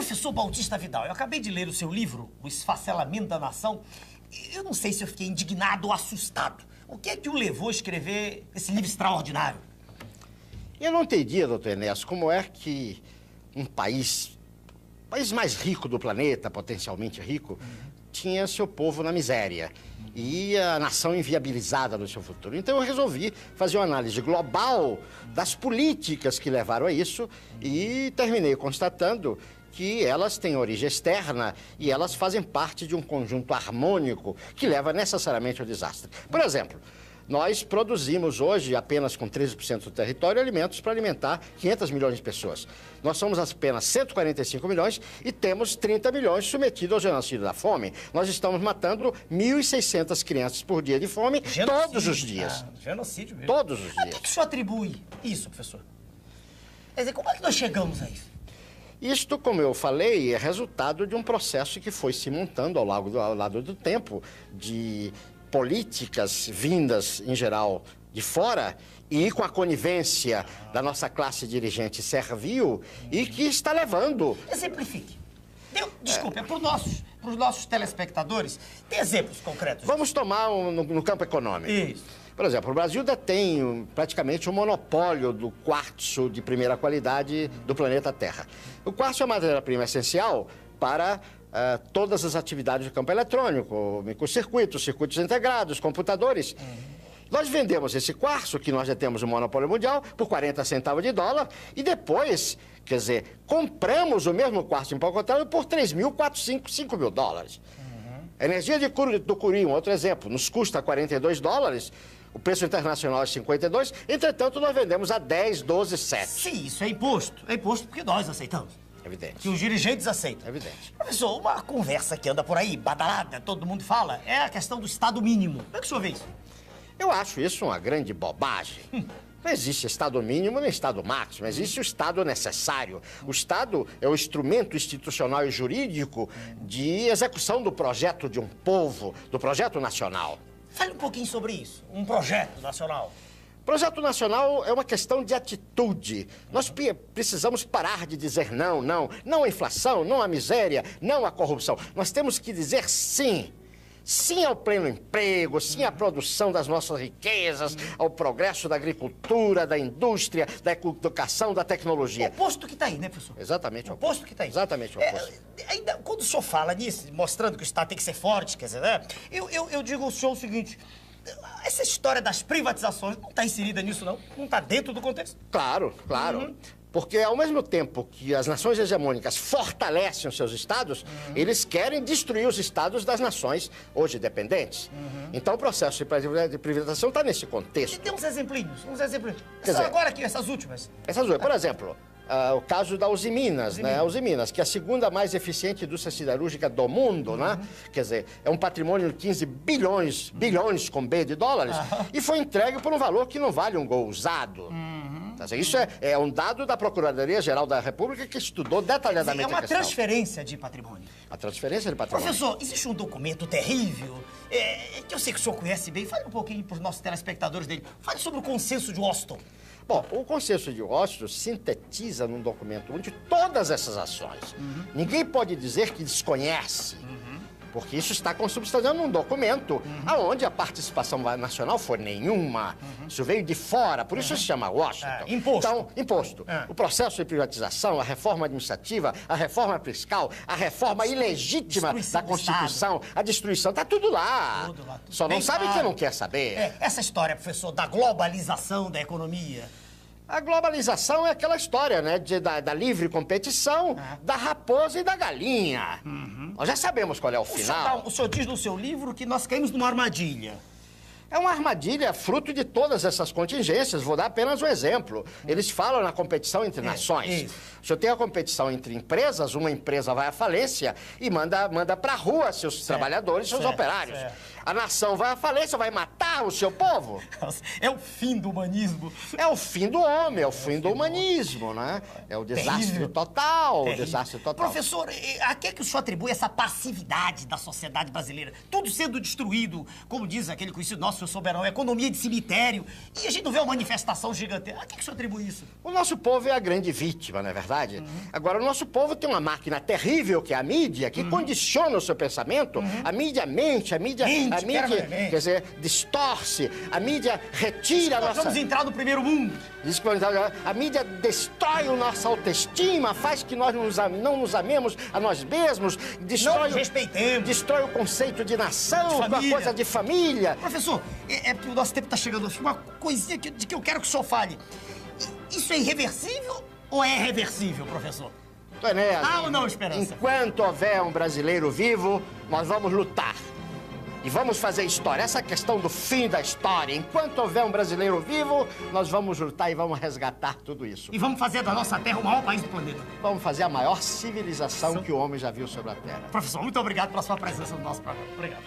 Professor Bautista Vidal, eu acabei de ler o seu livro, O Esfacelamento da Nação. Eu não sei se eu fiquei indignado ou assustado. O que é que o levou a escrever esse livro extraordinário? Eu não entendia, doutor Enéas, como é que um país mais rico do planeta, potencialmente rico, tinha seu povo na miséria e a nação inviabilizada no seu futuro. Então eu resolvi fazer uma análise global das políticas que levaram a isso e terminei constatando que elas têm origem externa e elas fazem parte de um conjunto harmônico que leva necessariamente ao desastre. Por exemplo, nós produzimos hoje, apenas com 13% do território, alimentos para alimentar 500 milhões de pessoas. Nós somos apenas 145 milhões e temos 30 milhões submetidos ao genocídio da fome. Nós estamos matando 1.600 crianças por dia de fome, todos os dias. Genocídio mesmo. Todos os A dias. que o senhor atribui isso, professor? Quer dizer, como é que nós chegamos a isso? Isto, como eu falei, é resultado de um processo que foi se montando ao lado do tempo, de políticas vindas, em geral, de fora e com a conivência da nossa classe dirigente servil e que está levando... Exemplifique. Desculpe, é para os nossos telespectadores. Tem exemplos concretos? Vamos tomar no campo econômico. Isso. Por exemplo, o Brasil detém praticamente o monopólio do quartzo de primeira qualidade do planeta Terra. O quartzo é uma matéria-prima essencial para todas as atividades do campo eletrônico, microcircuitos, circuitos integrados, computadores. Nós vendemos esse quartzo, que nós já temos o monopólio mundial, por 40 centavos de dólar e depois, quer dizer, compramos o mesmo quartzo empacotado por 5 mil dólares. A energia do Cury, um outro exemplo, nos custa 42 dólares, o preço internacional é 52, entretanto nós vendemos a 10, 12, 7. Sim, isso é imposto. É imposto porque nós aceitamos. Evidente. Que os dirigentes aceitam. Evidente. Professor, uma conversa que anda por aí, badalada, todo mundo fala, é a questão do Estado mínimo. Como é que o senhor vê isso? Eu acho isso uma grande bobagem. Não existe Estado mínimo nem Estado máximo, existe o Estado necessário. O Estado é o instrumento institucional e jurídico de execução do projeto de um povo, do projeto nacional. Fale um pouquinho sobre isso, um projeto nacional. Projeto nacional é uma questão de atitude. Nós precisamos parar de dizer não à inflação, não à miséria, não à corrupção. Nós temos que dizer sim. Sim ao pleno emprego, sim à produção das nossas riquezas, ao progresso da agricultura, da indústria, da educação, da tecnologia. O oposto que está aí, né, professor? Exatamente o oposto que está aí. Exatamente o oposto. Ainda, quando o senhor fala nisso, mostrando que o Estado tem que ser forte, quer dizer, né? Eu digo ao senhor o seguinte, essa história das privatizações não está inserida nisso, não? Não está dentro do contexto? Claro, claro. Porque, ao mesmo tempo que as nações hegemônicas fortalecem os seus estados, eles querem destruir os estados das nações hoje dependentes. Então, o processo de privatização está nesse contexto. E tem uns exemplinhos, Quer dizer, agora aqui, essas últimas. Por exemplo, o caso da Uzi Minas, né? A Uzi Minas, que é a segunda mais eficiente indústria siderúrgica do mundo, né? Quer dizer, é um patrimônio de 15 bilhões com B de dólares, e foi entregue por um valor que não vale um gol usado. Isso é um dado da Procuradoria-Geral da República que estudou detalhadamente a questão. É uma transferência de patrimônio. A transferência de patrimônio. Professor, existe um documento terrível, que eu sei que o senhor conhece bem. Fale um pouquinho para os nossos telespectadores dele. Fale sobre o Consenso de Washington. Bom, o Consenso de Washington sintetiza num documento onde todas essas ações. Ninguém pode dizer que desconhece. Porque isso está consubstanciado num documento onde a participação nacional foi nenhuma. Isso veio de fora, por isso se chama Washington. Imposto. Então, imposto. O processo de privatização, a reforma administrativa, a reforma fiscal, a reforma ilegítima da Constituição, a destruição, está tudo lá. Tudo lá. Só não sabe quem não quer saber. Essa história, professor, da globalização da economia. A globalização é aquela história, né, da livre competição, da raposa e da galinha. Nós já sabemos qual é o final. O senhor diz no seu livro que nós caímos numa armadilha. É uma armadilha fruto de todas essas contingências. Vou dar apenas um exemplo. Eles falam na competição entre nações. Se eu tenho a competição entre empresas, uma empresa vai à falência e manda pra rua seus trabalhadores, seus operários. A nação vai à falência, vai matar matar o seu povo. É o fim do humanismo. É o fim do homem, é o fim do humanismo, né? É o desastre Terrível. total, o Terrível. desastre total. Professor, a que é que o senhor atribui essa passividade da sociedade brasileira? Tudo sendo destruído, como diz aquele conhecido nosso, senhor Soberão, economia de cemitério, e a gente não vê uma manifestação gigantesca. A que é que o senhor atribui isso? O nosso povo é a grande vítima, não é verdade? Agora, o nosso povo tem uma máquina terrível, que é a mídia, que condiciona o seu pensamento. A mídia mente, a mídia, Mente, quer dizer, distorce, a mídia retira a Nós nossa... vamos entrar no primeiro mundo. Diz que a mídia destrói a nossa autoestima, faz que nós não nos amemos a nós mesmos, Não nos respeitemos. destrói o conceito de nação, De a família. coisa de família. Professor, é porque o nosso tempo está chegando. Uma coisinha de que eu quero que o senhor fale. Isso é irreversível ou é reversível, professor? Enéas, Ah ou não, Esperança? enquanto houver um brasileiro vivo, nós vamos lutar. E vamos fazer história. Essa questão do fim da história. Enquanto houver um brasileiro vivo, nós vamos lutar e vamos resgatar tudo isso. E vamos fazer da nossa Terra o maior país do planeta. Vamos fazer a maior civilização que o homem já viu sobre a Terra. Professor, muito obrigado pela sua presença no nosso programa. Obrigado.